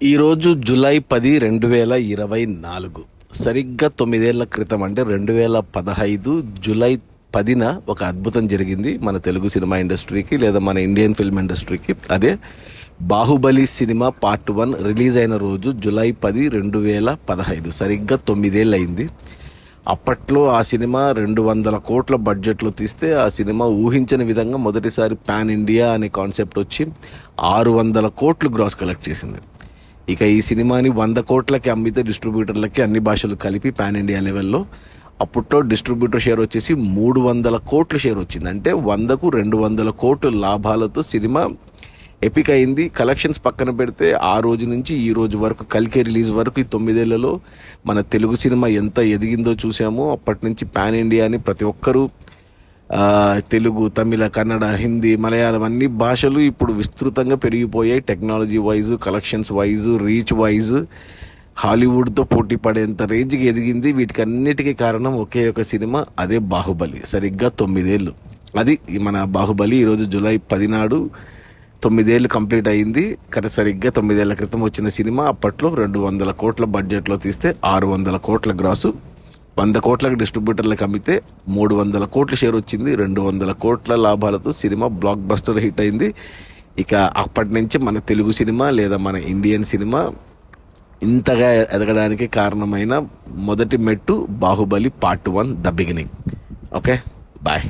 ఈరోజు జూలై 10, 2024. సరిగ్గా 9 ఏళ్ల క్రితం అంటే 2015 జూలై 10న ఒక అద్భుతం జరిగింది మన తెలుగు సినిమా ఇండస్ట్రీకి, లేదా మన ఇండియన్ ఫిల్మ్ ఇండస్ట్రీకి. అదే బాహుబలి సినిమా పార్ట్ 1 రిలీజ్ అయిన రోజు జూలై 10, 2015. సరిగ్గా 9 ఏళ్ళు అయింది. అప్పట్లో ఆ సినిమా 200 కోట్ల బడ్జెట్లో తీస్తే ఆ సినిమా ఊహించని విధంగా మొదటిసారి పాన్ ఇండియా అనే కాన్సెప్ట్ వచ్చి 600 కోట్లు గ్రాస్ కలెక్ట్ చేసింది. ఇక ఈ సినిమాని 100 కోట్లకి అమ్మితే డిస్ట్రిబ్యూటర్లకి అన్ని భాషలు కలిపి పాన్ ఇండియా లెవెల్లో అప్పట్లో డిస్ట్రిబ్యూటర్ షేర్ వచ్చేసి 300 కోట్ల షేర్ వచ్చింది. అంటే 100కు 200 కోట్ల లాభాలతో సినిమా ఎపిక్ అయింది. కలెక్షన్స్ పక్కన పెడితే ఆ రోజు నుంచి ఈ రోజు వరకు కల్కి రిలీజ్ వరకు ఈ 9 ఏళ్లలో మన తెలుగు సినిమా ఎంత ఎదిగిందో చూసామో. అప్పటి నుంచి పాన్ ఇండియా అని ప్రతి ఒక్కరూ తెలుగు, తమిళ, కన్నడ, హిందీ, మలయాళం అన్ని భాషలు ఇప్పుడు విస్తృతంగా పెరిగిపోయాయి. Technology wise, collections wise, reach wise హాలీవుడ్తో పోటీ పడేంత రేంజ్కి ఎదిగింది. వీటికి అన్నిటికీ కారణం ఒకే ఒక సినిమా, అదే బాహుబలి. సరిగ్గా 9 ఏళ్ళు అది మన బాహుబలి. ఈరోజు జూలై 10 నాడు 9 ఏళ్ళు కంప్లీట్ అయ్యింది. సరిగ్గా 9 ఏళ్ల క్రితం వచ్చిన సినిమా అప్పట్లో 200 కోట్ల బడ్జెట్లో తీస్తే 600 కోట్ల గ్రాసు. 100 కోట్లకు డిస్ట్రిబ్యూటర్లకు అమ్మితే 300 కోట్ల షేర్ వచ్చింది. 200 కోట్ల లాభాలతో సినిమా బ్లాక్ బస్టర్ హిట్ అయింది. ఇక అప్పటి నుంచి మన తెలుగు సినిమా, లేదా మన ఇండియన్ సినిమా ఇంతగా ఎదగడానికి కారణమైన మొదటి మెట్టు Baahubali part 1 the beginning. Okay, bye.